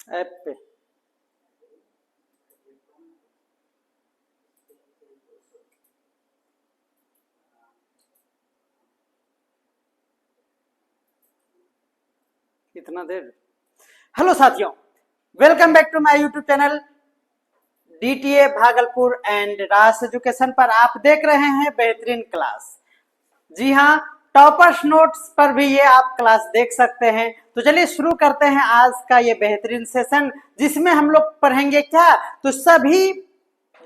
App पे। इतना देर। हेलो साथियों, welcome back to my YouTube channel DTA Bhagalpur and रास एजुकेशन पर आप देख रहे हैं बेहतरीन क्लास। जी हाँ, टॉपर्स नोट्स पर भी ये आप क्लास देख सकते हैं। तो चलिए शुरू करते हैं आज का ये बेहतरीन सेशन, जिसमें हम लोग पढ़ेंगे क्या, तो सभी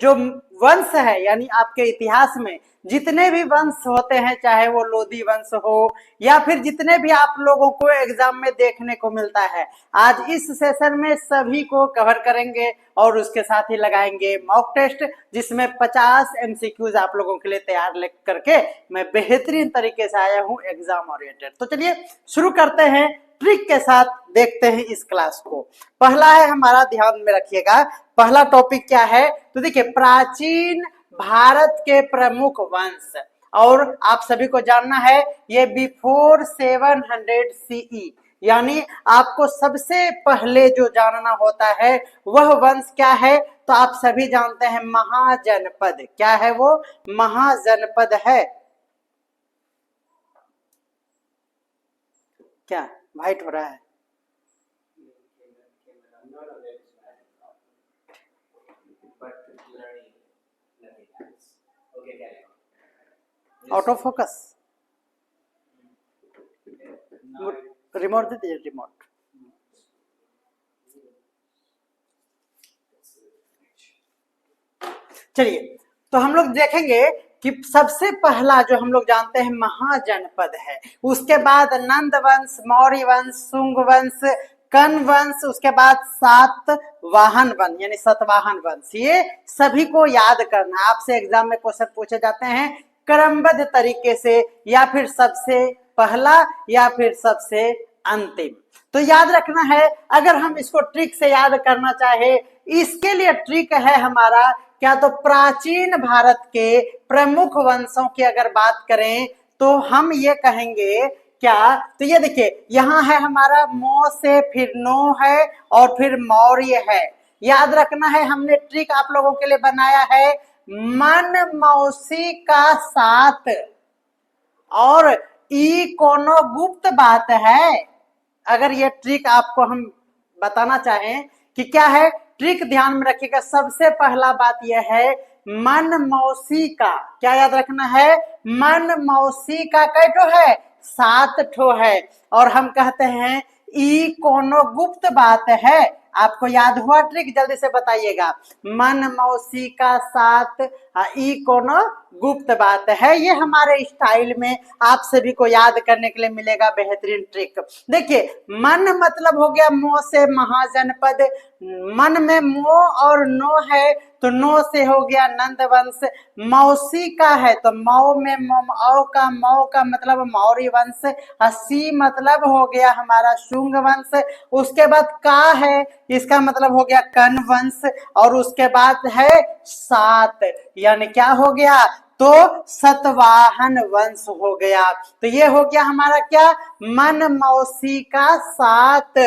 जो वंश है यानी आपके इतिहास में जितने भी वंश होते हैं, चाहे वो लोधी वंश हो या फिर जितने भी आप लोगों को एग्जाम में देखने को मिलता है, आज इस सेशन में सभी को कवर करेंगे और उसके साथ ही लगाएंगे मॉक टेस्ट, जिसमें 50 एमसीक्यूज आप लोगों के लिए तैयार करके मैं बेहतरीन तरीके से आया हूं एग्जाम ओरिएंटेड। तो चलिए शुरू करते हैं, ट्रिक के साथ देखते हैं इस क्लास को। पहला है हमारा, ध्यान में रखिएगा, पहला टॉपिक क्या है, तो देखिए प्राचीन भारत के प्रमुख वंश। और आप सभी को जानना है ये बिफोर 700 सीई, यानी आपको सबसे पहले जो जानना होता है वह वंश क्या है, तो आप सभी जानते हैं महाजनपद। क्या है वो? महाजनपद है। क्या वाइट हो रहा है? ऑटो फोकस, रिमोट दे दीजिए, रिमोट। चलिए, तो हम लोग देखेंगे कि सबसे पहला जो हम लोग जानते हैं महाजनपद है, उसके बाद नंद वंश, मौर्य वंश, शुंग वंश, कन वंश, उसके बाद सातवाहन वंश यानी सतवाहन वंश। ये सभी को याद करना है, आपसे एग्जाम में क्वेश्चन पूछे जाते हैं क्रमबद्ध तरीके से, या फिर सबसे पहला या फिर सबसे अंतिम। तो याद रखना है, अगर हम इसको ट्रिक से याद करना चाहे, इसके लिए ट्रिक है हमारा क्या, तो प्राचीन भारत के प्रमुख वंशों की अगर बात करें तो हम ये कहेंगे क्या, तो ये देखिए यहां है हमारा मो से फिर नो है और फिर मौर्य है। याद रखना है, हमने ट्रिक आप लोगों के लिए बनाया है मन मौसी का साथ, और ई कोनो गुप्त बात है। अगर ये ट्रिक आपको हम बताना चाहें कि क्या है, ट्रिक ध्यान में रखिएगा, सबसे पहला बात यह है मन मौसी का, क्या याद रखना है, मन मौसी का कै ठो है, 7 ठो है। और हम कहते हैं ई कोनो गुप्त बात है। आपको याद हुआ ट्रिक? जल्दी से बताइएगा। मन मौसी का 7, ई कोनो गुप्त बात है। ये हमारे स्टाइल में आप सभी को याद करने के लिए मिलेगा बेहतरीन ट्रिक। देखिए मन मतलब हो गया मो से महाजनपद, मन में मो और नो है तो नो से हो गया नंद वंश। मौसी का है तो मौ में मौ का मतलब मौर्य वंश। सी मतलब हो गया हमारा शुंग वंश। उसके बाद का है, इसका मतलब हो गया कन वंश। और उसके बाद है 7, यानी क्या हो गया, तो सतवाहन वंश हो गया। तो ये हो गया हमारा क्या, मन मौसी का 7।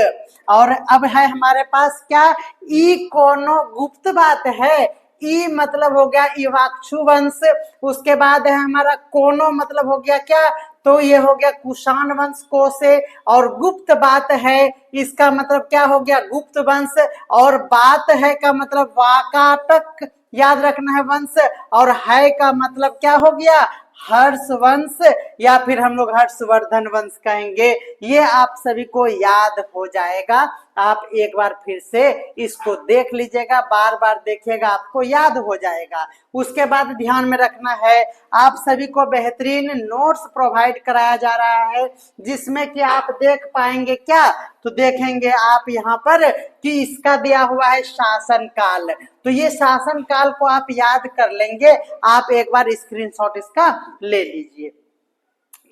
और अब है हमारे पास क्या, ई कोनो गुप्त बात है। ई मतलब हो गया इवाक्षु वंश। उसके बाद है हमारा कोनो मतलब हो गया क्या, तो ये हो गया कुषाण वंश को से। और गुप्त बात है, इसका मतलब क्या हो गया, गुप्त वंश। और बात है का मतलब वाकाटक, याद रखना है वंश। और है का मतलब क्या हो गया, हर्ष वंश, या फिर हम लोग हर्षवर्धन वंश कहेंगे। ये आप सभी को याद हो जाएगा। आप एक बार फिर से इसको देख लीजिएगा, बार बार देखिएगा, आपको याद हो जाएगा। उसके बाद ध्यान में रखना है, आप सभी को बेहतरीन नोट्स प्रोवाइड कराया जा रहा है, जिसमें कि आप देख पाएंगे क्या, तो देखेंगे आप यहाँ पर कि इसका दिया हुआ है शासन काल। तो ये शासन काल को आप याद कर लेंगे, आप एक बार स्क्रीनशॉट इसका ले लीजिए,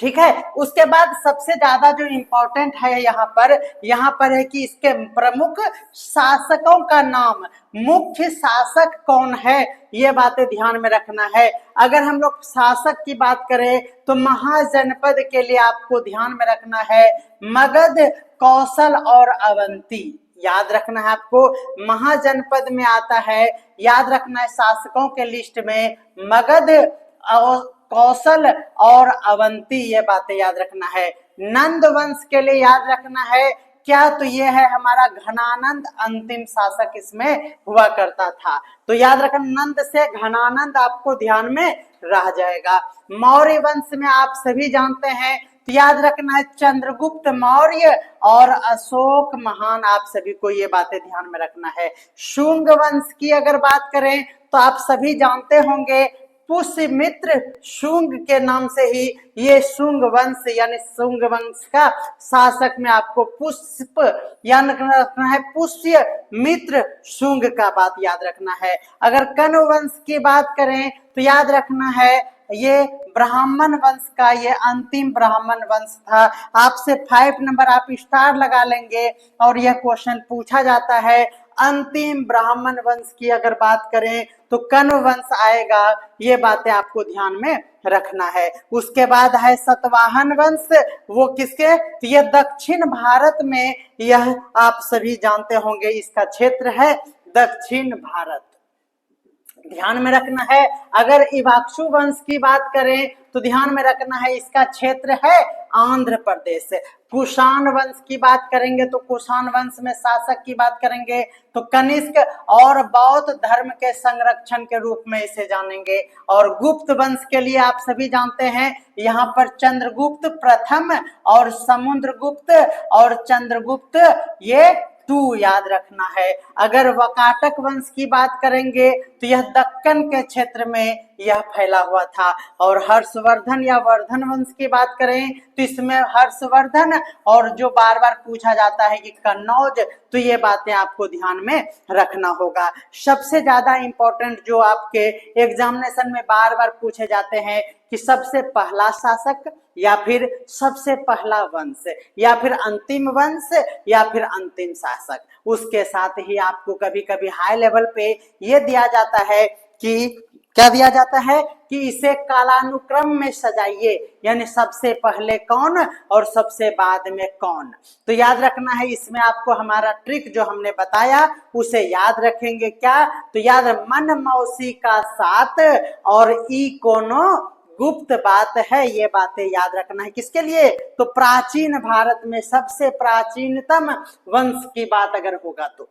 ठीक है। उसके बाद सबसे ज्यादा जो इम्पोर्टेंट है यहाँ पर है कि इसके प्रमुख शासकों का नाम, मुख्य शासक कौन है, ये बातें ध्यान में रखना है। अगर हम लोग शासक की बात करें तो महाजनपद के लिए आपको ध्यान में रखना है मगध, कौशल और अवंती। याद रखना है आपको, महाजनपद में आता है। याद रखना है शासकों के लिस्ट में मगध, कौशल और अवंती, ये बातें याद रखना है। नंद वंश के लिए याद रखना है क्या, तो ये है हमारा घनानंद अंतिम शासक इसमें हुआ करता था। तो याद रखना नंद से घनानंद आपको ध्यान में रह जाएगा। मौर्य वंश में आप सभी जानते हैं, तो याद रखना है चंद्रगुप्त मौर्य और अशोक महान, आप सभी को ये बातें ध्यान में रखना है। शुंग वंश की अगर बात करें तो आप सभी जानते होंगे पुष्यमित्र शुंग के नाम से ही ये शुंग वंश यानी शुंग वंश का शासक में आपको पुष्प याद रखना है, पुष्य मित्र शुंग का बात याद रखना है। अगर कण्व वंश की बात करें तो याद रखना है ये ब्राह्मण वंश का ये अंतिम ब्राह्मण वंश था। आपसे 5 नंबर आप स्टार लगा लेंगे और यह क्वेश्चन पूछा जाता है। अंतिम ब्राह्मण वंश की अगर बात करें तो कण्व वंश आएगा, ये बातें आपको ध्यान में रखना है। उसके बाद है सतवाहन वंश, वो किसके, तो ये दक्षिण भारत में, यह आप सभी जानते होंगे इसका क्षेत्र है दक्षिण भारत, ध्यान में रखना है। अगर इवाक्सु वंश की बात करें तो ध्यान में रखना है इसका क्षेत्र है आंध्र प्रदेश। कुषाण वंश की बात करेंगे तो कुषाण वंश में शासक की बात करेंगे तो कनिष्क, और बौद्ध धर्म के संरक्षण के रूप में इसे जानेंगे। और गुप्त वंश के लिए आप सभी जानते हैं यहाँ पर चंद्रगुप्त प्रथम और समुद्रगुप्त और चंद्रगुप्त, ये 2 याद रखना है। अगर वकाटक वंश की बात करेंगे तो यह दक्कन के क्षेत्र में यह फैला हुआ था। और हर्षवर्धन या वर्धन वंश की बात करें तो इसमें हर्षवर्धन और जो बार बार पूछा जाता है कि कन्नौज, तो ये बातें आपको ध्यान में रखना होगा। सबसे ज्यादा इंपॉर्टेंट जो आपके एग्जामिनेशन में बार बार पूछे जाते हैं कि सबसे पहला शासक या फिर सबसे पहला वंश या फिर अंतिम वंश या फिर अंतिम शासक, उसके साथ ही आपको कभी कभी हाई लेवल पे ये दिया जाता है कि क्या दिया जाता है कि इसे कालानुक्रम में सजाइए, यानी सबसे पहले कौन और सबसे बाद में कौन। तो याद रखना है इसमें आपको हमारा ट्रिक जो हमने बताया उसे याद रखेंगे क्या, तो याद मन मौसी का साथ और ई कोनो गुप्त बात है, ये बातें याद रखना है। किसके लिए, तो प्राचीन भारत में सबसे प्राचीनतम वंश की बात अगर होगा तो,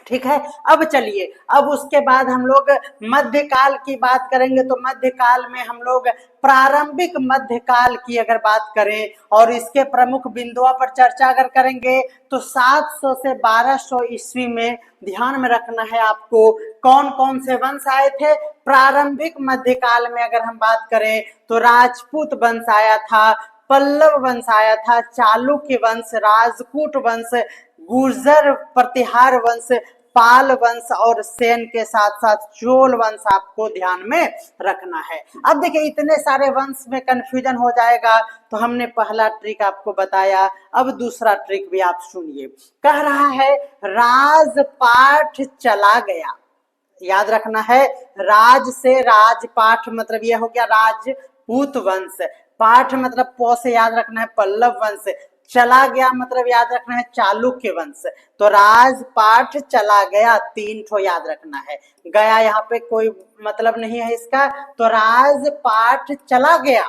ठीक है। अब चलिए, अब उसके बाद हम लोग मध्यकाल की बात करेंगे। तो मध्यकाल में हम लोग प्रारंभिक मध्यकाल की अगर बात करें और इसके प्रमुख बिंदुओं पर चर्चा अगर करेंगे तो 700 से 1200 ईस्वी में ध्यान में रखना है आपको कौन कौन से वंश आए थे। प्रारंभिक मध्यकाल में अगर हम बात करें तो राजपूत वंश आया था, पल्लव वंश आया था, चालुक्य वंश, राजपूत वंश, गुर्जर प्रतिहार वंश, पाल वंश और सेन के साथ साथ चोल वंश आपको ध्यान में रखना है। अब देखिए इतने सारे वंश में कंफ्यूजन हो जाएगा, तो हमने पहला ट्रिक आपको बताया। अब दूसरा ट्रिक भी आप सुनिए, कह रहा है राजपाठ चला गया। याद रखना है राज से राजपाठ मतलब यह हो गया राजपूत वंश, पाठ मतलब पौ से याद रखना है पल्लव वंश, चला गया मतलब याद रखना है चालुक्य वंश। तो राजपाठ चला गया 3 ठो याद रखना है, गया यहाँ पे कोई मतलब नहीं है इसका, तो राजपाठ चला गया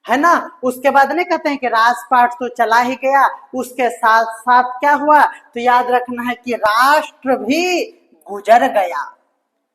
है ना। उसके बाद नहीं कहते हैं कि राजपाठ तो चला ही गया, उसके साथ साथ क्या हुआ, तो याद रखना है कि राष्ट्र भी गुजर गया।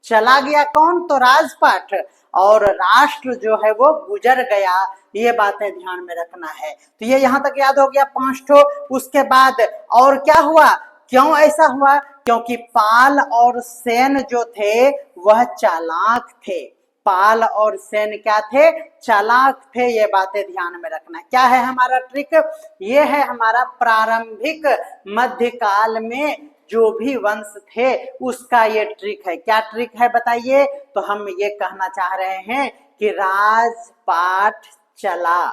चला गया कौन, तो राजपाठ, और राष्ट्र जो है वो गुजर गया, ये बातें ध्यान में रखना है। तो ये यहाँ तक याद हो गया 5 ठो। उसके बाद और क्या हुआ, क्यों ऐसा हुआ, क्योंकि पाल और सेन जो थे वह चालाक थे। पाल और सेन क्या थे, चालाक थे, ये बातें ध्यान में रखना। क्या है हमारा ट्रिक, ये है हमारा प्रारंभिक मध्यकाल में जो भी वंश थे उसका ये ट्रिक है। क्या ट्रिक है बताइए, तो हम ये कहना चाह रहे हैं कि राजपाठ चला,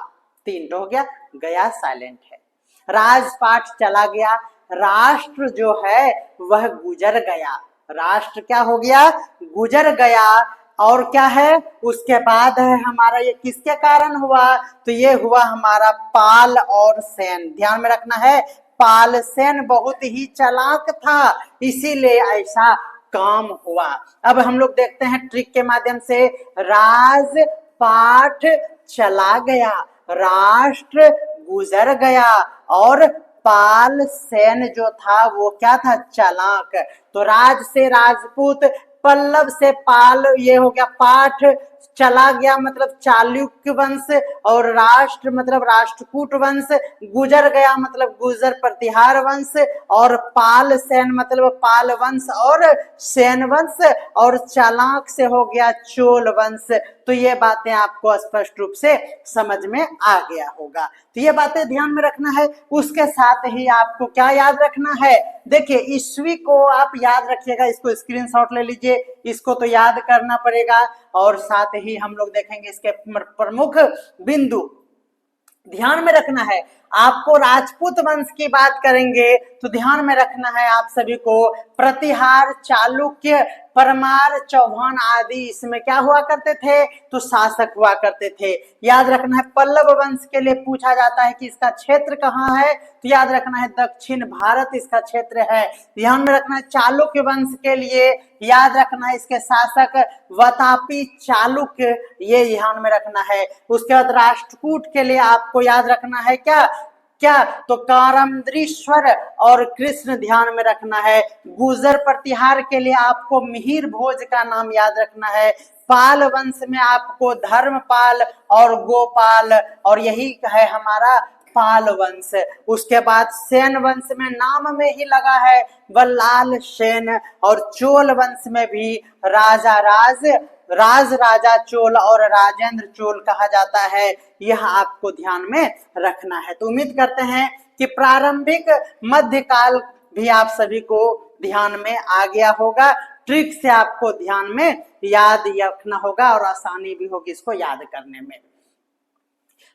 3 हो गया, गया साइलेंट है, राजपाठ चला गया, राष्ट्र जो है वह गुजर गया, राष्ट्र क्या हो गया, गुजर गया। और क्या है उसके बाद है हमारा, ये किसके कारण हुआ, तो ये हुआ हमारा पाल और सेन, ध्यान में रखना है पालसेन बहुत ही चालाक था, इसीलिए ऐसा काम हुआ। अब हम लोग देखते हैं ट्रिक के माध्यम से। राजपाट चला गया, राष्ट्र गुजर गया, और पालसेन जो था वो क्या था, चालाक। तो राज से राजपूत, पल्लव से पाल, ये हो गया पाठ, चला गया मतलब चालुक्य वंश, और राष्ट्र मतलब राष्ट्रकूट वंश, गुजर गया मतलब गुजर प्रतिहार वंश, और पाल सेन मतलब पाल वंश और सेन वंश, और चालाक से हो गया चोल वंश। तो ये बातें आपको स्पष्ट रूप से समझ में आ गया होगा। तो ये बातें ध्यान में रखना है। उसके साथ ही आपको क्या याद रखना है, देखिए ईस्वी को आप याद रखिएगा, इसको स्क्रीनशॉट ले लीजिए, इसको तो याद करना पड़ेगा। और साथ ही हम लोग देखेंगे इसके प्रमुख बिंदु ध्यान में रखना है। आपको राजपूत वंश की बात करेंगे तो ध्यान में रखना है आप सभी को, प्रतिहार, चालुक्य, परमार, चौहान आदि इसमें क्या हुआ करते थे, तो शासक हुआ करते थे। याद रखना है पल्लव वंश के लिए पूछा जाता है कि इसका क्षेत्र कहाँ है, तो याद रखना है दक्षिण भारत इसका क्षेत्र है। ध्यान में रखना है चालुक्य वंश के लिए, याद रखना है इसके शासक वतापी चालुक्य, ये ध्यान में रखना है। उसके बाद राष्ट्रकूट के लिए आपको याद रखना है क्या क्या, तो कारमद्रीश्वर और कृष्ण ध्यान में रखना है। गुजर प्रतिहार के लिए आपको मिहिर भोज का नाम याद रखना है। पाल वंश में आपको धर्मपाल और गोपाल, और यही है हमारा पाल वंश। उसके बाद सेन वंश में नाम में ही लगा है बल्लाल सेन, और चोल वंश में भी राजा चोल और राजेंद्र चोल कहा जाता है। यह आपको ध्यान में रखना है। तो उम्मीद करते हैं कि प्रारंभिक मध्यकाल भी आप सभी को ध्यान में आ गया होगा। ट्रिक से आपको ध्यान में याद रखना होगा और आसानी भी होगी इसको याद करने में।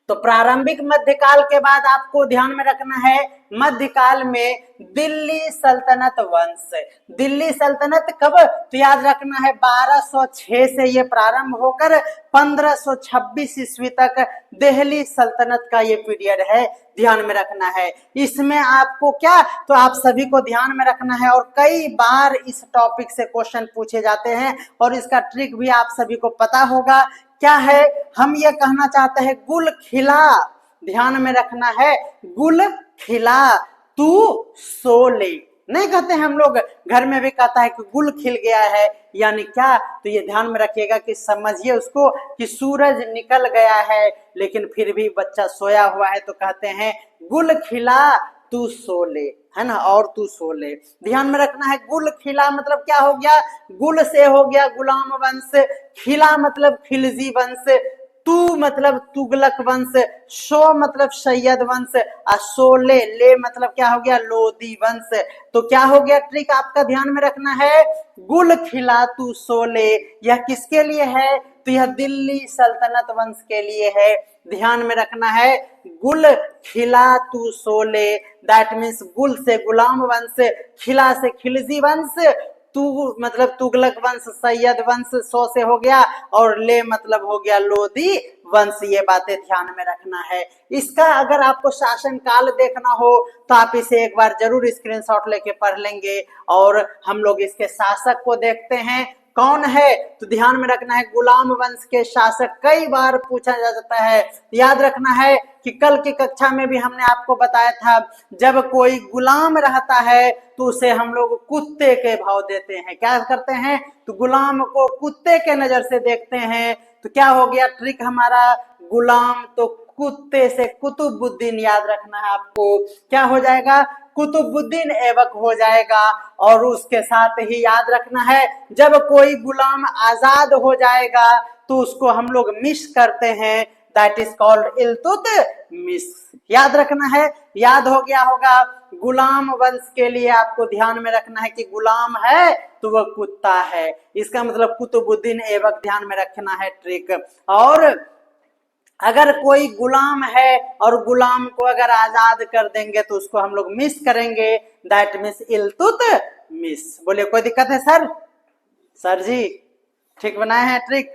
तो प्रारंभिक मध्यकाल के बाद आपको ध्यान में रखना है मध्यकाल में दिल्ली सल्तनत वंश। दिल्ली सल्तनत कब, तो याद रखना है 1206 से ये प्रारंभ होकर 1526 ईस्वी तक दिल्ली सल्तनत का ये पीरियड है, ध्यान में रखना है। इसमें आपको क्या, तो आप सभी को ध्यान में रखना है, और कई बार इस टॉपिक से क्वेश्चन पूछे जाते हैं और इसका ट्रिक भी आप सभी को पता होगा। क्या है, हम ये कहना चाहते हैं गुल खिला, ध्यान में रखना है, गुल खिला तू सोले। नहीं कहते हम लोग, घर में भी कहता है कि गुल खिल गया है, यानी क्या, तो ये ध्यान में रखिएगा कि समझिए उसको कि सूरज निकल गया है लेकिन फिर भी बच्चा सोया हुआ है, तो कहते हैं गुल खिला तू सोले, है ना, और तू सोले। ध्यान में रखना है गुल खिला मतलब क्या हो गया, गुल से हो गया गुलाम वंश, खिला मतलब खिलजी वंश, तू मतलब तुगलक वंश, शो मतलब सैयद वंश, और सोले ले मतलब क्या हो गया, लोदी वंश। तो क्या हो गया ट्रिक आपका ध्यान में रखना है, गुल खिला तू सोले, यह किसके लिए है, तो यह दिल्ली सल्तनत वंश के लिए है। ध्यान में रखना है गुल खिला तू सोले, दैट मीन्स गुल से गुलाम वंश, खिला से खिलजी वंश, तू मतलब तुगलक वंश, सैयद वंश, सो से हो गया, और ले मतलब हो गया लोदी वंश। ये बातें ध्यान में रखना है। इसका अगर आपको शासन काल देखना हो तो आप इसे एक बार जरूर स्क्रीनशॉट लेके पढ़ लेंगे। और हम लोग इसके शासक को देखते हैं कौन है, तो ध्यान में रखना है गुलाम वंश के शासक कई बार पूछा जा सकता है। याद रखना है कि कल की कक्षा में भी हमने आपको बताया था, जब कोई गुलाम रहता है तो उसे हम लोग कुत्ते के भाव देते हैं। क्या करते हैं, तो गुलाम को कुत्ते के नजर से देखते हैं। तो क्या हो गया ट्रिक हमारा, गुलाम तो कुत्ते से कुतुबुद्दीन, याद रखना है आपको, क्या हो जाएगा, कुतुबुद्दीन ऐबक हो जाएगा। और उसके साथ ही याद रखना है जब कोई गुलाम आजाद हो जाएगा तो उसको हम लोग मिस करते हैं, दैट इज कॉल्ड इल्तुतमिश। याद रखना है, याद हो गया होगा। गुलाम वंश के लिए आपको ध्यान में रखना है कि गुलाम है तो वह कुत्ता है, इसका मतलब कुतुबुद्दीन ऐबक, ध्यान में रखना है ट्रिक। और अगर कोई गुलाम है और गुलाम को अगर आजाद कर देंगे तो उसको हम लोग मिस करेंगे, दैट मीन्स इल्तुतमिश। बोलिए कोई दिक्कत है सर? सर जी ठीक बनाए हैं ट्रिक?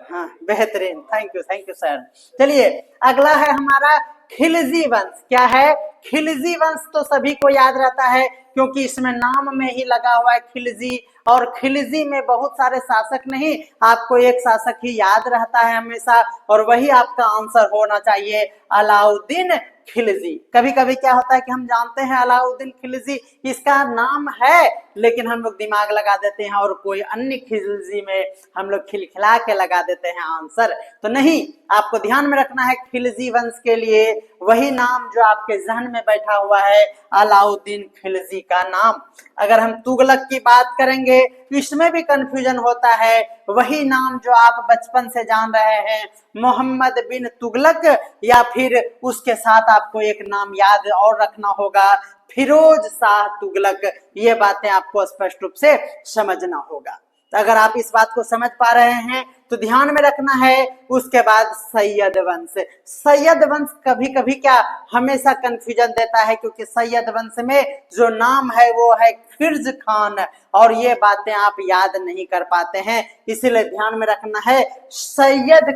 हाँ बेहतरीन, थैंक यू सर। चलिए अगला है हमारा खिलजी वंश। क्या है, खिलजी वंश तो सभी को याद रहता है क्योंकि इसमें नाम में ही लगा हुआ है खिलजी, और खिलजी में बहुत सारे शासक नहीं, आपको एक शासक ही याद रहता है हमेशा, और वही आपका आंसर होना चाहिए, अलाउद्दीन खिलजी। कभी कभी क्या होता है कि हम जानते हैं अलाउद्दीन खिलजी इसका नाम है, लेकिन हम लोग दिमाग लगा देते हैं और कोई अन्य खिलजी में हम लोग खिलखिला के लगा देते हैं आंसर। तो नहीं, आपको ध्यान में रखना है खिलजी वंश के लिए वही नाम जो आपके जहन में बैठा हुआ है, अलाउद्दीन खिलजी का नाम। अगर हम तुगलक की बात करेंगे इसमें भी कंफ्यूजन होता है, वही नाम जो आप बचपन से जान रहे हैं, मोहम्मद बिन तुगलक, या फिर उसके साथ आपको एक नाम याद और रखना होगा, फिरोज शाह तुगलक। ये बातें आपको स्पष्ट रूप से समझना होगा। तो अगर आप इस बात को समझ पा रहे हैं तो ध्यान में रखना है। उसके बाद सैयद वंश। सैयद वंश कभी कभी क्या हमेशा कंफ्यूजन देता है, क्योंकि सैयद वंश में जो नाम है वो है खिर्ज खान, और ये बातें आप याद नहीं कर पाते हैं, इसीलिए ध्यान में रखना है सैयद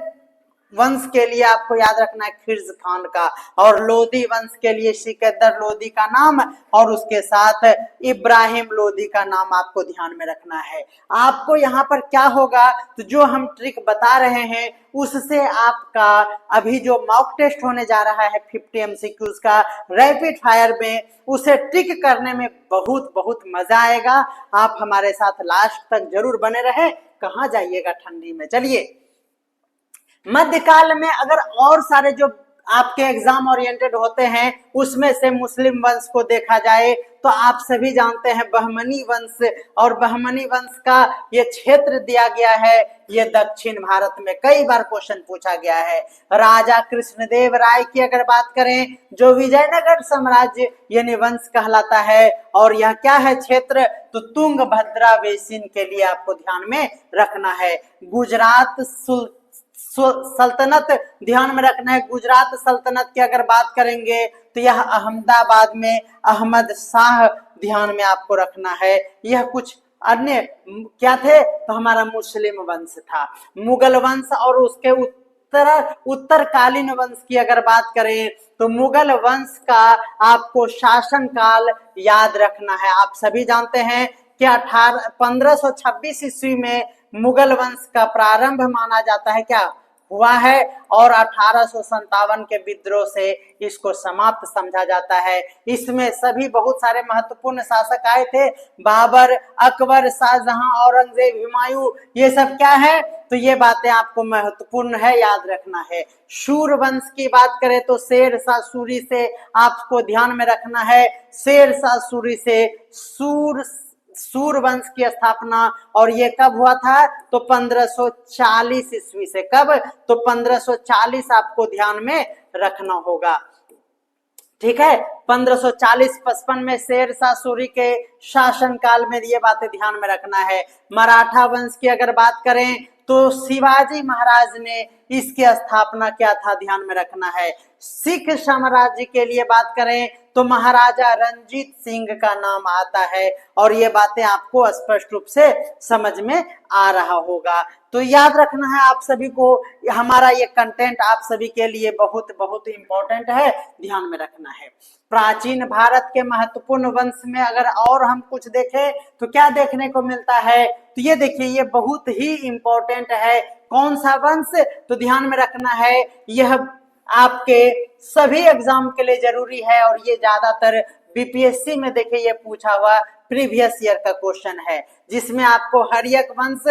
वंश के लिए आपको याद रखना है खिर्ज खान का, और लोदी वंश के लिए सिकंदर लोदी का नाम, और उसके साथ इब्राहिम लोदी का नाम आपको ध्यान में रखना है। आपको यहाँ पर क्या होगा, तो जो हम ट्रिक बता रहे हैं उससे आपका अभी जो मॉक टेस्ट होने जा रहा है 50 MCQs का रैपिड फायर में, उसे ट्रिक करने में बहुत बहुत मजा आएगा। आप हमारे साथ लास्ट तक जरूर बने रहे, कहाँ जाइएगा ठंडी में। चलिए, मध्यकाल में अगर और सारे जो आपके एग्जाम ओरिएंटेड होते हैं उसमें से मुस्लिम वंश को देखा जाए तो आप सभी जानते हैं बहमनी वंश, और बहमनी वंश का ये क्षेत्र दिया गया है, ये दक्षिण भारत में कई बार क्वेश्चन पूछा गया है। राजा कृष्णदेव राय की अगर बात करें, जो विजयनगर साम्राज्य यानी वंश कहलाता है, और यह क्या है क्षेत्र, तो तुंगभद्रा बेसिन के लिए आपको ध्यान में रखना है। गुजरात सल्तनत ध्यान में रखना है। गुजरात सल्तनत की अगर बात करेंगे तो यह अहमदाबाद में अहमद शाह ध्यान में आपको रखना है। यह कुछ अन्य क्या थे, तो हमारा मुस्लिम वंश था। मुगल वंश और उसके उत्तरकालीन वंश की अगर बात करें तो मुगल वंश का आपको शासन काल याद रखना है। आप सभी जानते हैं कि 1526 ईस्वी में मुगल वंश का प्रारंभ माना जाता है, क्या हुआ है, और 1857 के विद्रोह से इसको समाप्त समझा जाता है। इसमें सभी बहुत सारे महत्वपूर्ण शासक आए थे, बाबर, अकबर, शाहजहां, औरंगजेब, हुमायूं, ये सब क्या है, तो ये बातें आपको महत्वपूर्ण है, याद रखना है। शूर वंश की बात करें तो शेर शाह सूरी से आपको ध्यान में रखना है, शेर शाह सूरी से सूर वंश की स्थापना, और ये कब हुआ था, तो 1540 ईस्वी से। कब, तो 1540 आपको ध्यान में रखना होगा, ठीक है। 1540-55 में शेर शाह सूरी के शासन काल में ये बातें ध्यान में रखना है। मराठा वंश की अगर बात करें तो शिवाजी महाराज ने इसकी स्थापना किया था, ध्यान में रखना है। सिख साम्राज्य के लिए बात करें तो महाराजा रंजीत सिंह का नाम आता है, और ये बातें आपको स्पष्ट रूप से समझ में आ रहा होगा। तो याद रखना है आप सभी को, हमारा ये कंटेंट आप सभी के लिए बहुत बहुत इंपॉर्टेंट है, ध्यान में रखना है। प्राचीन भारत के महत्वपूर्ण वंश में अगर और हम कुछ देखें तो क्या देखने को मिलता है, तो ये देखिए, ये बहुत ही इंपॉर्टेंट है। कौन सा वंश, तो ध्यान में रखना है, यह आपके सभी एग्जाम के लिए जरूरी है, और ये ज्यादातर बीपीएससी में देखिए ये पूछा हुआ प्रीवियस ईयर का क्वेश्चन है, जिसमें आपको हर्यक वंश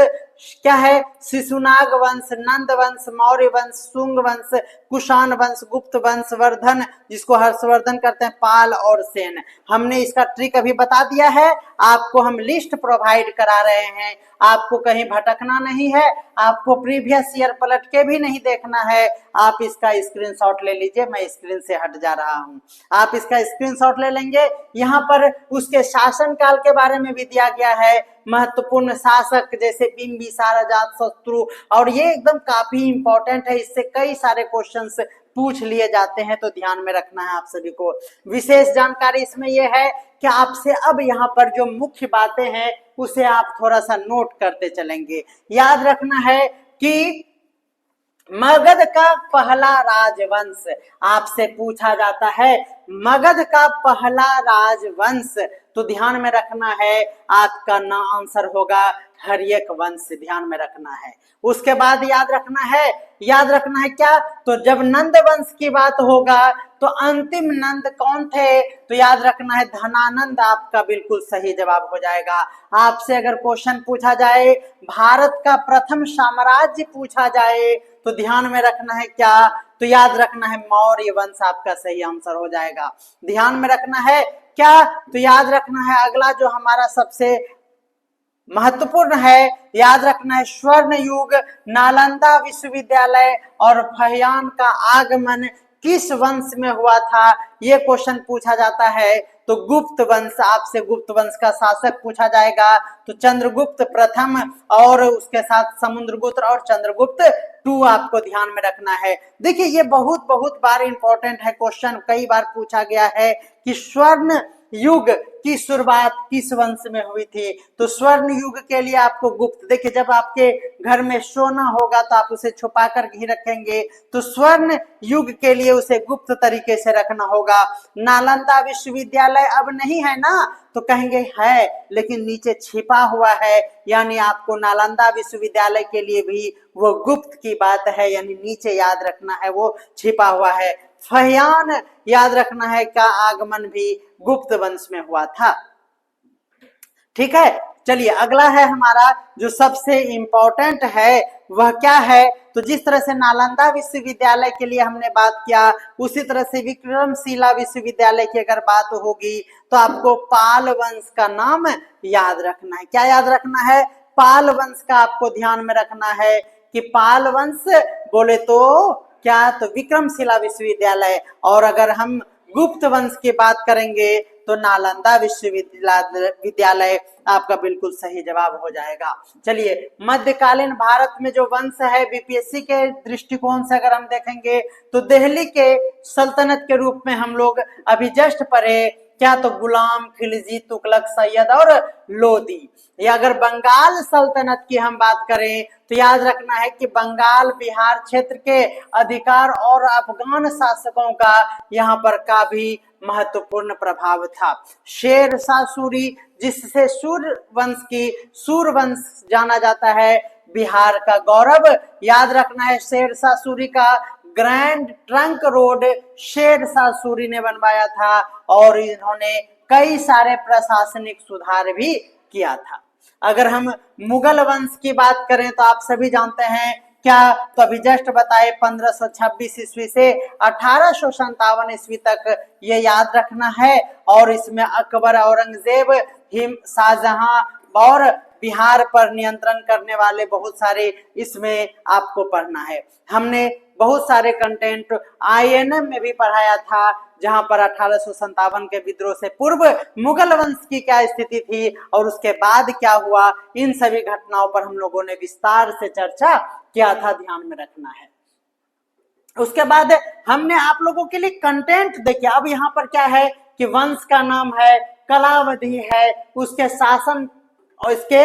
क्या है, शिशुनाग वंश, नंद वंश, मौर्य वंश, शुंग वंश, कुषाण वंश, गुप्त वंश, वर्धन, जिसको हर्षवर्धन करते हैं, पाल और सेन। हमने इसका ट्रिक अभी बता दिया है, आपको हम लिस्ट प्रोवाइड करा रहे हैं, आपको कहीं भटकना नहीं है, आपको प्रीवियस ईयर पलट के भी नहीं देखना है। आप इसका स्क्रीनशॉट ले लीजिए, मैं स्क्रीन से हट जा रहा हूं, आप इसका स्क्रीनशॉट ले लेंगे। यहाँ पर उसके शासन काल के बारे में भी दिया गया है, महत्वपूर्ण शासक जैसे बिंबिसार, अजातशत्रु, और ये एकदम काफी इंपॉर्टेंट है, इससे कई सारे क्वेश्चंस पूछ लिए जाते हैं, तो ध्यान में रखना है आप सभी को। विशेष जानकारी इसमें यह है कि आपसे अब यहाँ पर जो मुख्य बातें हैं उसे आप थोड़ा सा नोट करते चलेंगे। याद रखना है कि मगध का पहला राजवंश आपसे पूछा जाता है। मगध का पहला राजवंश, तो ध्यान में रखना है आपका ना आंसर होगा हर्यक वंश, ध्यान में रखना है। उसके बाद याद रखना है क्या, तो जब नंद वंश की बात होगा तो अंतिम नंद कौन थे, तो याद रखना है धनानंद आपका बिल्कुल सही जवाब हो जाएगा। आपसे अगर क्वेश्चन पूछा जाए भारत का प्रथम साम्राज्य पूछा जाए तो ध्यान में रखना है क्या, तो याद रखना है मौर्य वंश आपका सही आंसर हो जाएगा। ध्यान में रखना है क्या, तो याद रखना है अगला जो हमारा सबसे महत्वपूर्ण है, याद रखना है स्वर्ण युग, नालंदा विश्वविद्यालय और फहियान का आगमन किस वंश में हुआ था, ये क्वेश्चन पूछा जाता है। तो गुप्त वंश, आपसे गुप्त वंश का शासक पूछा जाएगा तो चंद्रगुप्त प्रथम और उसके साथ समुद्रगुप्त और चंद्रगुप्त टू आपको ध्यान में रखना है। देखिए ये बहुत बहुत बार इंपॉर्टेंट है क्वेश्चन, कई बार पूछा गया है कि स्वर्ण युग की शुरुआत किस वंश में हुई थी, तो स्वर्ण युग के लिए आपको गुप्त, देखिए जब आपके घर में सोना होगा तो आप उसे छुपा कर ही रखेंगे, तो स्वर्ण युग के लिए उसे गुप्त तरीके से रखना होगा। नालंदा विश्वविद्यालय अब नहीं है ना, तो कहेंगे है लेकिन नीचे छिपा हुआ है, यानी आपको नालंदा विश्वविद्यालय के लिए भी वो गुप्त की बात है, यानी नीचे याद रखना है वो छिपा हुआ है। फहियान याद रखना है का आगमन भी गुप्त वंश में हुआ था। ठीक है, चलिए अगला है हमारा जो सबसे इंपॉर्टेंट है वह क्या है, तो जिस तरह से नालंदा विश्वविद्यालय के लिए हमने बात किया उसी तरह से विक्रमशिला विश्वविद्यालय की अगर बात होगी तो आपको पाल वंश का नाम याद रखना है। क्या याद रखना है, पाल वंश का आपको ध्यान में रखना है कि पाल वंश बोले तो क्या, तो विक्रमशिला विश्वविद्यालय, और अगर हम गुप्त वंश की बात करेंगे तो नालंदा विश्वविद्यालय आपका बिल्कुल सही जवाब हो जाएगा। चलिए मध्यकालीन भारत में जो वंश है बीपीएससी के दृष्टिकोण से अगर हम देखेंगे तो दिल्ली के सल्तनत के रूप में हम लोग अभी जस्ट पढ़े क्या, तो गुलाम, खिलजी, तुगलक, सैयद और लोदी। या अगर बंगाल सल्तनत की हम बात करें तो याद रखना है कि बंगाल बिहार क्षेत्र के अधिकार और अफगान शासकों का यहाँ पर काफी महत्वपूर्ण प्रभाव था। शेर शाह सूरी, जिससे सूर वंश जाना जाता है, बिहार का गौरव, याद रखना है शेर शाह सूरी का grand trunk road Sher Shah Suri ने बनवाया था और इन्होंने कई सारे प्रशासनिक सुधार भी किया था। अगर हम मुगल वंश की बात करें तो आप सभी जानते हैं क्या, तो अभी जस्ट बताए 1526 ईस्वी से 1857 ईस्वी तक ये याद रखना है, और इसमें अकबर, औरंगजेब, शाहजहां और बिहार पर नियंत्रण करने वाले बहुत सारे इसमें आपको पढ़ना है। हमने बहुत सारे कंटेंट आईएनएम में भी पढ़ाया था जहां पर 1857 के विद्रोह से पूर्व मुगल वंश की क्या स्थिति थी और उसके बाद क्या हुआ, इन सभी घटनाओं पर हम लोगों ने विस्तार से चर्चा किया था, ध्यान में रखना है। उसके बाद हमने आप लोगों के लिए कंटेंट देखिए, अब यहाँ पर क्या है कि वंश का नाम है, कलावधि है, उसके शासन और इसके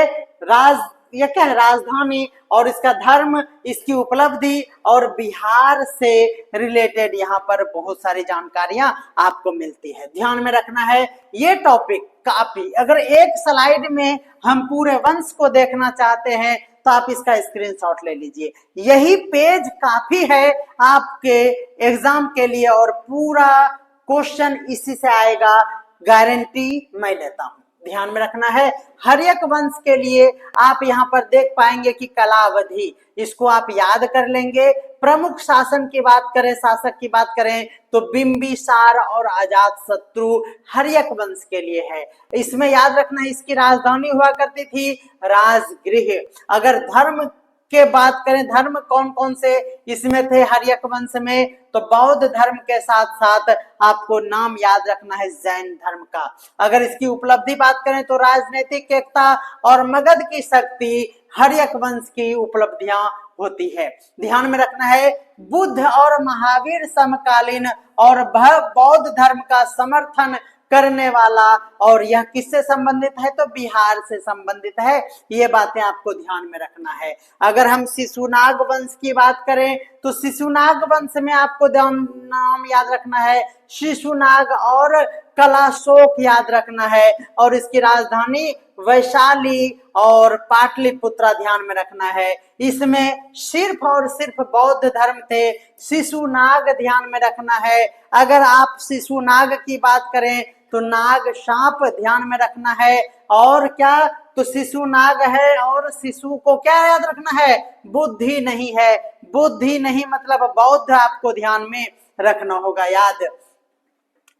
ये क्या है, राजधानी और इसका धर्म, इसकी उपलब्धि और बिहार से रिलेटेड यहाँ पर बहुत सारी जानकारियां आपको मिलती है। ध्यान में रखना है ये टॉपिक काफी, अगर एक स्लाइड में हम पूरे वंश को देखना चाहते हैं तो आप इसका स्क्रीनशॉट ले लीजिए, यही पेज काफी है आपके एग्जाम के लिए और पूरा क्वेश्चन इसी से आएगा, गारंटी मैं लेता हूं। ध्यान में रखना है हर्यक वंश के लिए आप यहाँ पर देख पाएंगे कि कलावधि, इसको आप याद कर लेंगे। प्रमुख शासन की बात करें, शासक की बात करें तो बिंबिसार और अजातशत्रु हर्यक वंश के लिए है। इसमें याद रखना है इसकी राजधानी हुआ करती थी राजगृह। अगर धर्म के बात करें, धर्म कौन कौन से इसमें थे हर्यक वंश में, तो बौद्ध धर्म के साथ साथ आपको नाम याद रखना है जैन धर्म का। अगर इसकी उपलब्धि बात करें तो राजनीतिक एकता और मगध की शक्ति हर्यक वंश की उपलब्धियां होती है। ध्यान में रखना है बुद्ध और महावीर समकालीन और बौद्ध धर्म का समर्थन करने वाला, और यह किससे संबंधित है, तो बिहार से संबंधित है। ये बातें आपको ध्यान में रखना है। अगर हम शिशुनाग वंश की बात करें तो शिशुनाग वंश में आपको नाम याद रखना है, शिशुनाग और कलाशोक याद रखना है, और इसकी राजधानी वैशाली और पाटलिपुत्रा ध्यान में रखना है। इसमें सिर्फ और सिर्फ बौद्ध धर्म थे। शिशुनाग ध्यान में रखना है। अगर आप शिशुनाग की बात करें तो नाग सांप ध्यान में रखना है, और क्या, तो शिशु नाग है, और शिशु को क्या याद रखना है, बुद्धि नहीं है। बुद्धि नहीं मतलब बौद्ध आपको ध्यान में रखना होगा याद।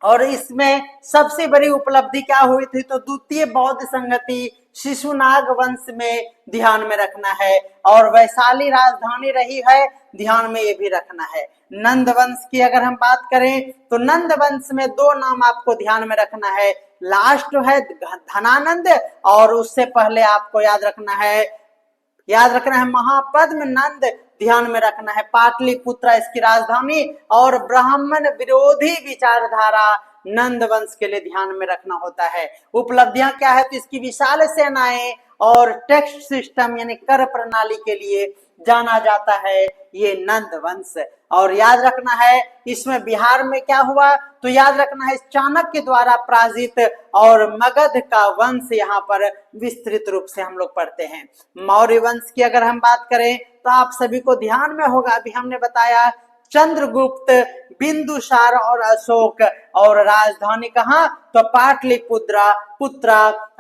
और इसमें सबसे बड़ी उपलब्धि क्या हुई थी, तो द्वितीय बौद्ध संगति शिशुनाग वंश में ध्यान में रखना है, और वैशाली राजधानी रही है, ध्यान में ये भी रखना है। नंद वंश की अगर हम बात करें तो नंद वंश में दो नाम आपको ध्यान में रखना है। लास्ट है धनानंद, और उससे पहले आपको याद रखना है महापद्म नंद ध्यान में रखना है। पाटलिपुत्रा इसकी राजधानी, और ब्राह्मण विरोधी विचारधारा नंद वंश के लिए ध्यान में रखना होता है। उपलब्धियां क्या है, तो इसकी विशाल सेनाएं और टैक्स सिस्टम यानी कर प्रणाली के लिए जाना जाता है ये नंद वंश। और याद रखना है इसमें बिहार में क्या हुआ, तो याद रखना है चाणक्य द्वारा प्राजित और मगध का वंश यहाँ पर विस्तृत रूप से हम लोग पढ़ते हैं। मौर्य वंश की अगर हम बात करें तो आप सभी को ध्यान में होगा, अभी हमने बताया चंद्रगुप्त, बिंदुसार और अशोक, और राजधानी कहाँ, तो पाटलिपुत्रा।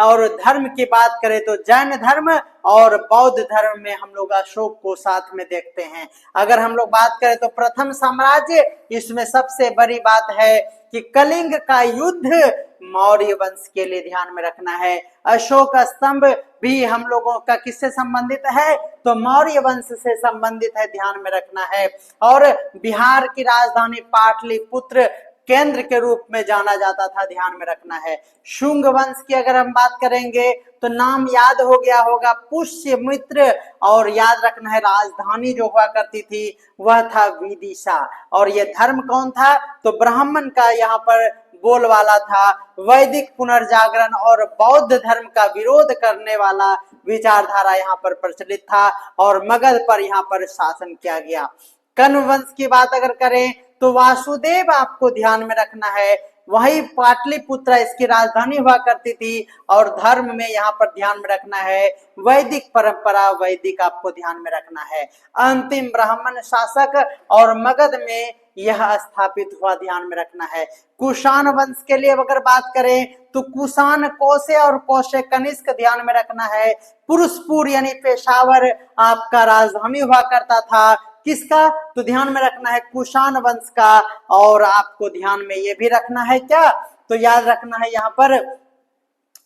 और धर्म की बात करें तो जैन धर्म और बौद्ध धर्म में हम लोग अशोक को साथ में देखते हैं। अगर हम लोग बात करें तो प्रथम साम्राज्य, इसमें सबसे बड़ी बात है कि कलिंग का युद्ध मौर्य वंश के लिए ध्यान में रखना है। अशोक स्तंभ भी हम लोगों का किससे संबंधित है, तो मौर्य वंश से संबंधित है, ध्यान में रखना है। और बिहार की राजधानी पाटलिपुत्र केंद्र के रूप में जाना जाता था, ध्यान में रखना है। शुंग वंश की अगर हम बात करेंगे तो नाम याद हो गया होगा पुष्यमित्र, और याद रखना है राजधानी जो हुआ करती थी वह था विदिशा। और यह धर्म कौन था, तो ब्राह्मण का यहाँ पर बोलवाला था। वैदिक पुनर्जागरण और बौद्ध धर्म का विरोध करने वाला विचारधारा यहाँ पर प्रचलित था, और मगध पर यहाँ पर शासन किया गया। कण्व वंश की बात अगर करें तो वासुदेव आपको ध्यान में रखना है, वही पाटलिपुत्रा इसकी राजधानी हुआ करती थी। और धर्म में यहाँ पर ध्यान में रखना है वैदिक परंपरा, वैदिक आपको ध्यान में रखना है। अंतिम ब्राह्मण शासक और मगध में यह स्थापित हुआ, ध्यान में रखना है। कुषाण वंश के लिए अगर बात करें तो कुषाण कोशे और कोशे कनिष्क ध्यान में रखना है। पुरुषपुर यानी पेशावर आपका राजधानी हुआ करता था, किसका, तो ध्यान में रखना है कुषाण वंश का। और आपको ध्यान में ये भी रखना है क्या, तो याद रखना है यहाँ पर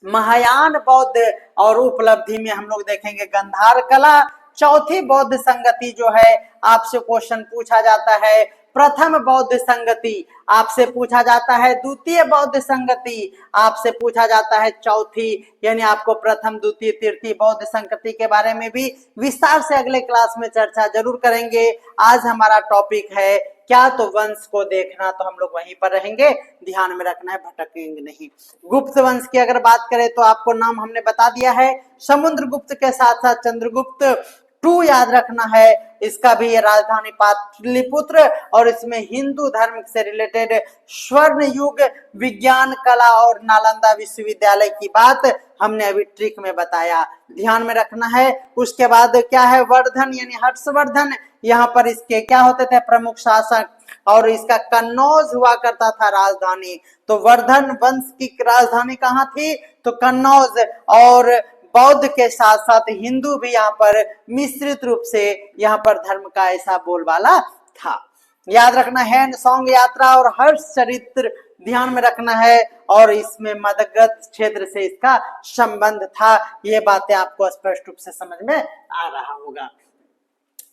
महायान बौद्ध, और उपलब्धि में हम लोग देखेंगे गंधार कला। चौथी बौद्ध संगति जो है आपसे क्वेश्चन पूछा जाता है, प्रथम बौद्ध संगति आपसे पूछा जाता है, द्वितीय बौद्ध संगति आपसे पूछा जाता है, चौथी यानी आपको प्रथम द्वितीय तृतीय बौद्ध संगति के बारे में भी विस्तार से अगले क्लास में चर्चा जरूर करेंगे। आज हमारा टॉपिक है क्या, तो वंश को देखना, तो हम लोग वहीं पर रहेंगे, ध्यान में रखना है, भटकेंगे नहीं। गुप्त वंश की अगर बात करें तो आपको नाम हमने बता दिया है, समुद्रगुप्त के साथ साथ चंद्रगुप्त टू याद रखना है, इसका भी ये राजधानी पाटलिपुत्र, और इसमें हिंदू धर्म से रिलेटेड स्वर्ण युग, विज्ञान, कला और नालंदा विश्वविद्यालय की बात हमने अभी ट्रिक में बताया, ध्यान में रखना है। उसके बाद क्या है, वर्धन यानी हर्षवर्धन, यहाँ पर इसके क्या होते थे, प्रमुख शासक, और इसका कन्नौज हुआ करता था राजधानी। तो वर्धन वंश की राजधानी कहाँ थी, तो कन्नौज। और बौद्ध के साथ साथ हिंदू भी यहाँ पर मिश्रित रूप से यहाँ पर धर्म का ऐसा बोलबाला था। याद रखना है सौंग यात्रा और हर्ष चरित्र ध्यान में रखना है, और इसमें मगध क्षेत्र से इसका संबंध था। ये बातें आपको स्पष्ट रूप से समझ में आ रहा होगा।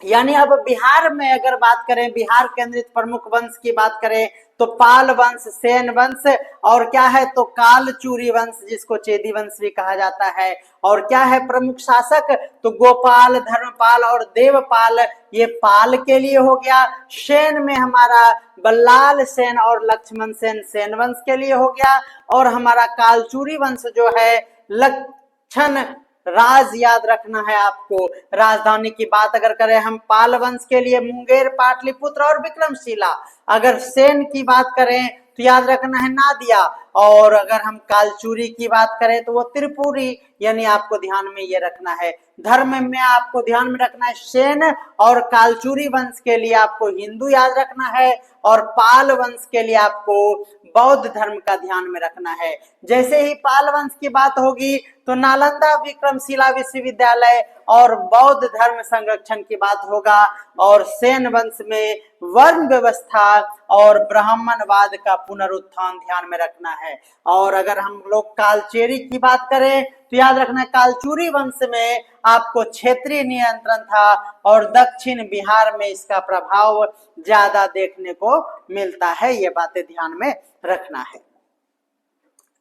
यानी अब बिहार में अगर बात करें, बिहार केंद्रित प्रमुख वंश की बात करें तो पाल वंश, सेन वंश, और क्या है तो कालचूरी वंश जिसको चेदी वंश भी कहा जाता है। और क्या है प्रमुख शासक तो गोपाल, धर्मपाल और देवपाल, ये पाल के लिए हो गया। सेन में हमारा बल्लाल सेन और लक्ष्मण सेन, सेन वंश के लिए हो गया। और हमारा कालचूरी वंश जो है लक्षण राज याद रखना है आपको। राजधानी की बात अगर करें हम पाल वंश के लिए मुंगेर, पाटलिपुत्र और विक्रमशिला। अगर सेन की बात करें तो याद रखना है नादिया। और अगर हम कालचूरी की बात करें तो वो त्रिपुरी, यानी आपको ध्यान में ये रखना है। धर्म में आपको ध्यान में रखना है सेन और कालचूरी वंश के लिए आपको हिंदू याद रखना है, और पाल वंश के लिए आपको बौद्ध धर्म का ध्यान में रखना है। जैसे ही पाल वंश की बात होगी तो नालंदा विक्रमशिला विश्वविद्यालय और बौद्ध धर्म संरक्षण की बात होगा। और सेन वंश में वर्ण व्यवस्था और ब्राह्मणवाद का पुनरुत्थान ध्यान में रखना है। और अगर हम लोग कालचेरी की बात करें तो याद रखना कालचूरी वंश में आपको क्षेत्रीय नियंत्रण था और दक्षिण बिहार में इसका प्रभाव ज्यादा देखने को मिलता है। ये बातें ध्यान में रखना है।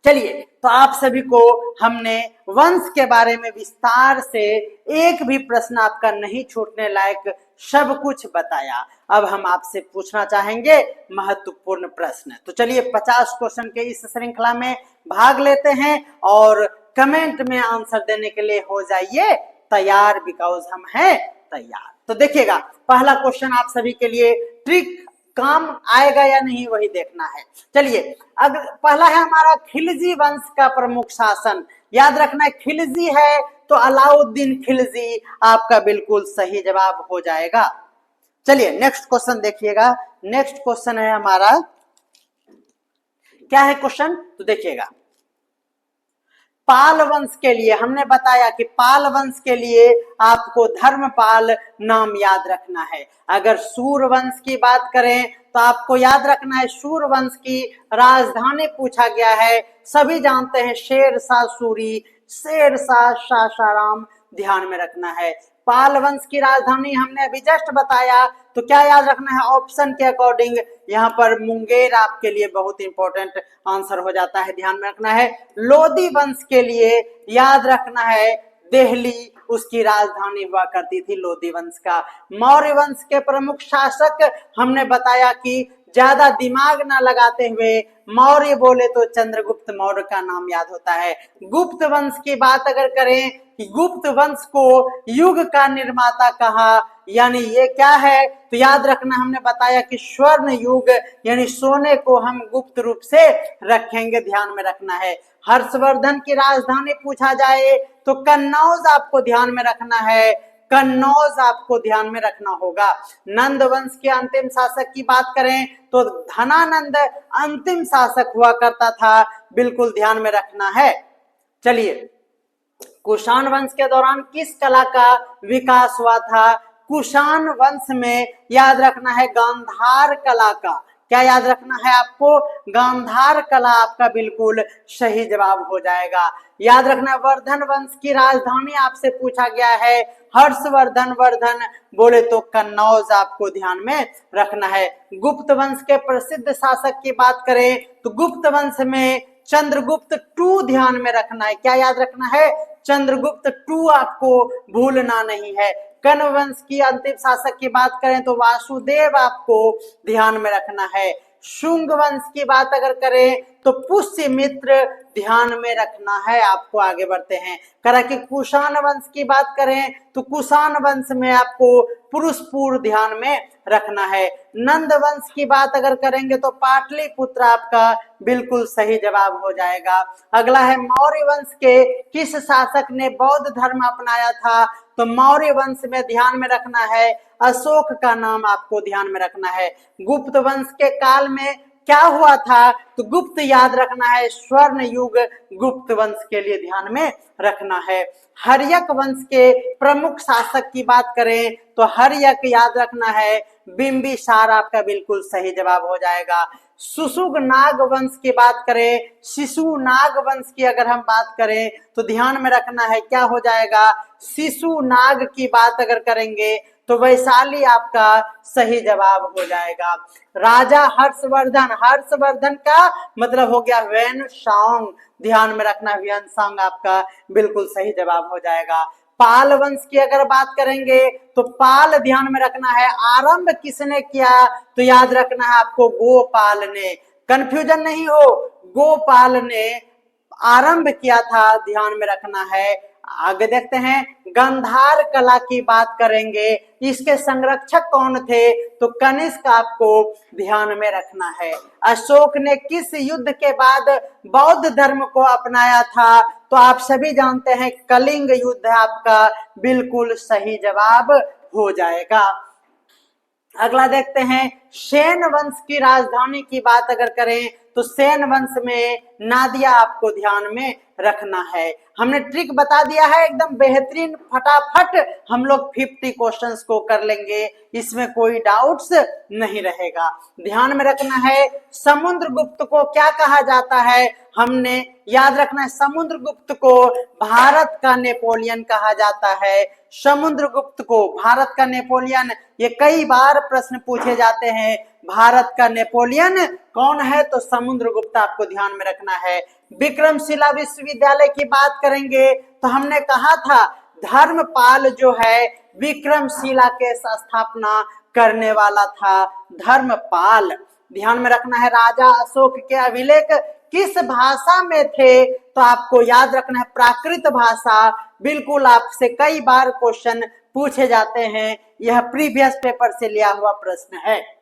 चलिए, तो आप सभी को हमने वंश के बारे में विस्तार से, एक भी प्रश्न आपका नहीं छूटने लायक, सब कुछ बताया। अब हम आपसे पूछना चाहेंगे महत्वपूर्ण प्रश्न। तो चलिए 50 क्वेश्चन के इस श्रृंखला में भाग लेते हैं और कमेंट में आंसर देने के लिए हो जाइए तैयार, बिकॉज हम हैं तैयार। तो देखिएगा, पहला क्वेश्चन आप सभी के लिए ट्रिक काम आएगा या नहीं वही देखना है। चलिए, अगर पहला है हमारा खिलजी वंश का प्रमुख शासन, याद रखना है खिलजी है तो अलाउद्दीन खिलजी आपका बिल्कुल सही जवाब हो जाएगा। चलिए नेक्स्ट क्वेश्चन देखिएगा। नेक्स्ट क्वेश्चन है हमारा, क्या है क्वेश्चन तो देखिएगा, पाल वंश के लिए हमने बताया कि पाल वंश के लिए आपको धर्मपाल नाम याद रखना है। अगर सूर वंश की बात करें तो आपको याद रखना है सूर वंश की राजधानी पूछा गया है, सभी जानते हैं शेरशाह सूरी, शेरशाह सासाराम, ध्यान में रखना है। पाल वंश की राजधानी हमने अभी जस्ट बताया, तो क्या याद रखना है ऑप्शन के अकॉर्डिंग, यहाँ पर मुंगेर आपके लिए बहुत इंपॉर्टेंट आंसर हो जाता है, ध्यान में रखना है। लोधी वंश के लिए याद रखना है दिल्ली उसकी राजधानी हुआ करती थी, लोधी वंश का। मौर्य वंश के प्रमुख शासक हमने बताया कि ज्यादा दिमाग ना लगाते हुए मौर्य बोले तो चंद्रगुप्त मौर्य का नाम याद होता है। गुप्त वंश की बात अगर करें कि गुप्त वंश को युग का निर्माता कहा, यानी ये क्या है तो याद रखना हमने बताया कि स्वर्ण युग, यानी सोने को हम गुप्त रूप से रखेंगे, ध्यान में रखना है। हर्षवर्धन की राजधानी पूछा जाए तो कन्नौज आपको ध्यान में रखना है, कन्नौज आपको ध्यान में रखना होगा। नंद वंश के अंतिम शासक की बात करें तो धनानंद अंतिम शासक हुआ करता था, बिल्कुल ध्यान में रखना है। चलिए, कुषाण वंश के दौरान किस कला का विकास हुआ था? कुषाण वंश में याद रखना है गांधार कला का, क्या याद रखना है आपको? गांधार कला आपका बिल्कुल सही जवाब हो जाएगा। याद रखना वर्धन वंश की राजधानी आपसे पूछा गया है, हर्षवर्धन वर्धन बोले तो कन्नौज आपको ध्यान में रखना है। गुप्त वंश के प्रसिद्ध शासक की बात करें तो गुप्त वंश में चंद्रगुप्त टू ध्यान में रखना है, क्या याद रखना है? चंद्रगुप्त टू आपको भूलना नहीं है। कण्व वंश की अंतिम शासक की बात करें तो वासुदेव आपको ध्यान में रखना है। शुंग वंश की बात अगर करें तो पुष्यमित्र ध्यान में रखना है आपको। आगे बढ़ते हैं, करा कि कुषाण वंश की बात करें तो कुषाण वंश में आपको पुरुषपुर ध्यान में रखना है। नंद वंश की बात अगर करेंगे तो पाटलिपुत्र आपका बिल्कुल सही जवाब हो जाएगा। अगला है मौर्य वंश के किस शासक ने बौद्ध धर्म अपनाया था? तो मौर्य वंश में ध्यान में रखना है अशोक का नाम आपको ध्यान में रखना है। गुप्त वंश के काल में क्या हुआ था? तो गुप्त याद रखना है स्वर्ण युग, गुप्त वंश के लिए ध्यान में रखना है। हर्यक वंश के प्रमुख शासक की बात करें तो हर्यक याद रखना है बिंबिसार आपका बिल्कुल सही जवाब हो जाएगा। सुसुगनाग वंश की बात करें, शिशुनाग वंश की अगर हम बात करें तो ध्यान में रखना है क्या हो जाएगा? शिशुनाग की बात अगर करेंगे तो वैशाली आपका सही जवाब हो जाएगा। राजा हर्षवर्धन, हर्षवर्धन का मतलब हो गया व्हेनसांग, ध्यान में रखना व्हेनसांग आपका बिल्कुल सही जवाब हो जाएगा। पाल वंश की अगर बात करेंगे तो पाल ध्यान में रखना है, आरंभ किसने किया, तो याद रखना है आपको गोपाल ने, कंफ्यूजन नहीं हो, गोपाल ने आरंभ किया था, ध्यान में रखना है। आगे देखते हैं, गंधार कला की बात करेंगे, इसके संरक्षक कौन थे, तो कनिष्क आपको ध्यान में रखना है। अशोक ने किस युद्ध के बाद बौद्ध धर्म को अपनाया था, तो आप सभी जानते हैं कलिंग युद्ध आपका बिल्कुल सही जवाब हो जाएगा। अगला देखते हैं, सेन वंश की राजधानी की बात अगर करें तो सेन वंश में नादिया आपको ध्यान में रखना है। हमने ट्रिक बता दिया है एकदम बेहतरीन, फटाफट हम लोग 50 क्वेश्चंस को कर लेंगे, इसमें कोई डाउट्स नहीं रहेगा। ध्यान में रखना है, समुद्रगुप्त को क्या कहा जाता है, हमने याद रखना है समुद्रगुप्त को भारत का नेपोलियन कहा जाता है। समुद्रगुप्त को भारत का नेपोलियन, ये कई बार प्रश्न पूछे जाते हैं, भारत का नेपोलियन कौन है, तो समुद्रगुप्त आपको ध्यान में रखना है। विक्रमशिला विश्वविद्यालय की बात करेंगे तो हमने कहा था धर्मपाल जो है विक्रमशिला के स्थापना करने वाला था, धर्मपाल। ध्यान में रखना है, राजा अशोक के अभिलेख किस भाषा में थे, तो आपको याद रखना है प्राकृत भाषा, बिल्कुल आपसे कई बार क्वेश्चन पूछे जाते हैं, यह प्रीवियस पेपर से लिया हुआ प्रश्न है।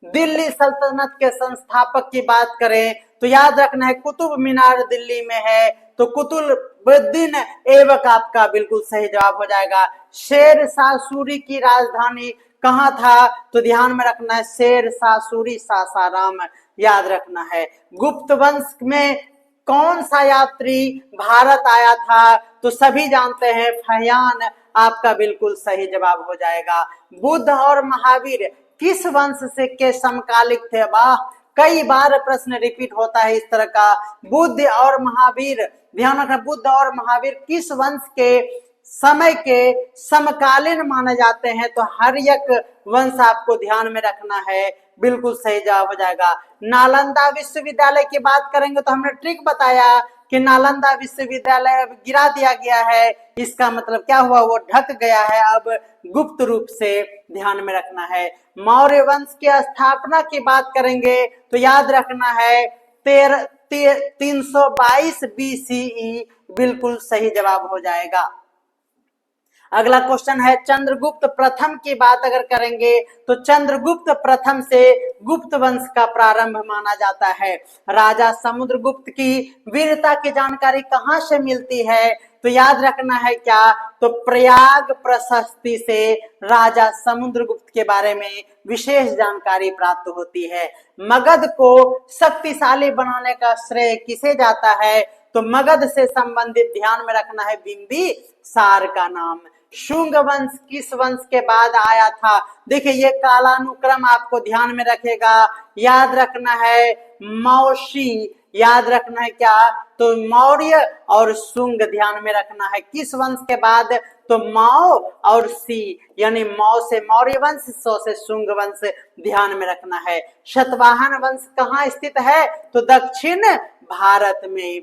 दिल्ली सल्तनत के संस्थापक की बात करें तो याद रखना है कुतुब मीनार दिल्ली में है, तो कुतुबुद्दीन ऐबक आपका बिल्कुल सही जवाब हो जाएगा। शेर शाह सूरी की राजधानी कहाँ था, तो ध्यान में रखना है शेर शाह सूरी सासाराम, याद रखना है। गुप्त वंश में कौन सा यात्री भारत आया था, तो सभी जानते हैं फहियान आपका बिल्कुल सही जवाब हो जाएगा। बुद्ध और महावीर किस वंश से के समकालिक थे, वाह कई बार प्रश्न रिपीट होता है इस तरह का। बुद्ध और महावीर, ध्यान रखना बुद्ध और महावीर किस वंश के समय के समकालीन माने जाते हैं, तो हर्यक वंश आपको ध्यान में रखना है, बिल्कुल सही जवाब हो जाएगा। नालंदा विश्वविद्यालय की बात करेंगे तो हमने ट्रिक बताया कि नालंदा विश्वविद्यालय गिरा दिया गया है, इसका मतलब क्या हुआ, वो ढक गया है अब गुप्त रूप से, ध्यान में रखना है। मौर्य वंश की स्थापना की बात करेंगे तो याद रखना है 322 BCE, बिल्कुल सही जवाब हो जाएगा। अगला क्वेश्चन है, चंद्रगुप्त प्रथम की बात अगर करेंगे तो चंद्रगुप्त प्रथम से गुप्त वंश का प्रारंभ माना जाता है। राजा समुद्रगुप्त की वीरता की जानकारी कहाँ से मिलती है, तो याद रखना है क्या, तो प्रयाग प्रशस्ति से राजा समुद्रगुप्त के बारे में विशेष जानकारी प्राप्त होती है। मगध को शक्तिशाली बनाने का श्रेय किसे जाता है, तो मगध से संबंधित ध्यान में रखना है बिंबिसार का नाम। शुंग वंश किस वंश के बाद आया था, देखिए ये कालानुक्रम आपको ध्यान में रखेगा, याद रखना है मौशी, याद रखना है क्या, तो मौर्य और शुंग ध्यान में रखना है। किस वंश के बाद, तो मौ और सी, यानी मौ से मौर्य वंश, सौ से शुंग वंश, ध्यान में रखना है। शतवाहन वंश कहाँ स्थित है, तो दक्षिण भारत में।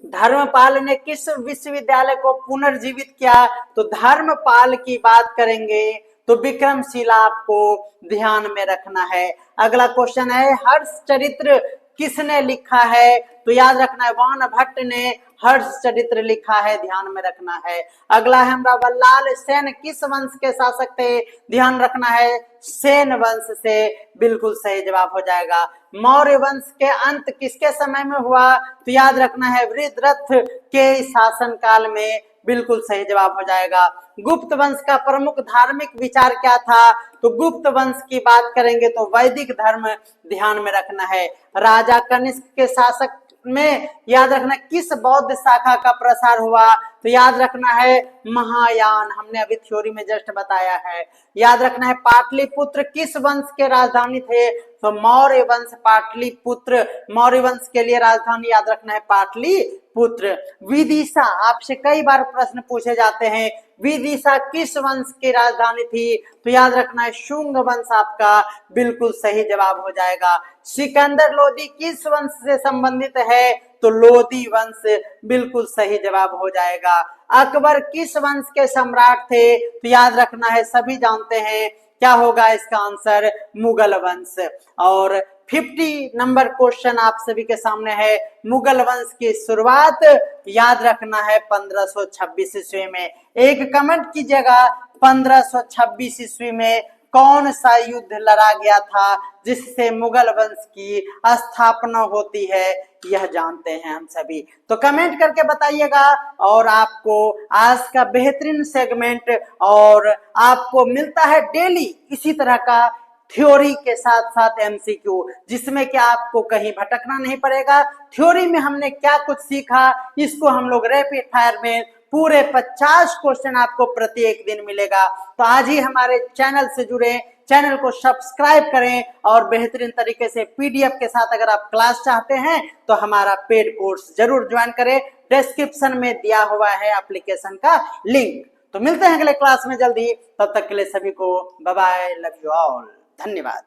धर्मपाल ने किस विश्वविद्यालय को पुनर्जीवित किया, तो धर्मपाल की बात करेंगे तो विक्रमशिला आपको ध्यान में रखना है। अगला क्वेश्चन है, हर्षचरित्र किसने लिखा है, तो याद रखना है वानभट्ट ने हर्षचरित्र लिखा है, ध्यान में रखना है। अगला है हमारा वल्लाल सेन किस वंश के शासक थे, ध्यान रखना है सेन वंश से, बिल्कुल सही जवाब हो जाएगा। मौर्य वंश के अंत किसके समय में हुआ, तो याद रखना है वृद्धरथ के शासन काल में, बिल्कुल सही जवाब हो जाएगा। गुप्त वंश का प्रमुख धार्मिक विचार क्या था, तो गुप्त वंश की बात करेंगे तो वैदिक धर्म, ध्यान में रखना है। राजा कनिष्क के शासक में याद रखना किस बौद्ध शाखा का प्रसार हुआ, तो याद रखना है महायान, हमने अभी थ्योरी में जस्ट बताया है। याद रखना है पाटलिपुत्र किस वंश के राजधानी थे, तो मौर्य वंश पाटलिपुत्र, मौर्य वंश के लिए राजधानी याद रखना है पाटलिपुत्र। विदिशा, आपसे कई बार प्रश्न पूछे जाते हैं, विदिशा किस वंश की राजधानी थी? तो याद रखना है शुंग वंश आपका बिल्कुल सही जवाब हो जाएगा। सिकंदर लोदी किस वंश से संबंधित है? तो लोदी वंश बिल्कुल सही जवाब हो जाएगा। अकबर किस वंश के सम्राट थे? तो याद रखना है, सभी जानते हैं क्या होगा इसका आंसर, मुगल वंश। और 50 नंबर क्वेश्चन आप सभी के सामने है, मुगल वंश की शुरुआत याद रखना है 1526 ईस्वी में। एक कमेंट कीजिएगा, 1526 ईस्वी में कौन सा युद्ध लड़ा गया था जिससे मुगल वंश की स्थापना होती है, यह जानते हैं हम सभी। तो कमेंट करके बताइएगा। और आपको आज का बेहतरीन सेगमेंट और आपको मिलता है डेली इसी तरह का थ्योरी के साथ साथ एमसीक्यू, जिसमें कि आपको कहीं भटकना नहीं पड़ेगा। थ्योरी में हमने क्या कुछ सीखा, इसको हम लोग रैपिड फायर में पूरे 50 क्वेश्चन आपको प्रत्येक दिन मिलेगा। तो आज ही हमारे चैनल से जुड़े, चैनल को सब्सक्राइब करें और बेहतरीन तरीके से पीडीएफ के साथ अगर आप क्लास चाहते हैं तो हमारा पेड कोर्स जरूर ज्वाइन करें। डिस्क्रिप्शन में दिया हुआ है एप्लीकेशन का लिंक। तो मिलते हैं अगले क्लास में जल्दी, तब तक के लिए सभी को bye bye, love you all, धन्यवाद।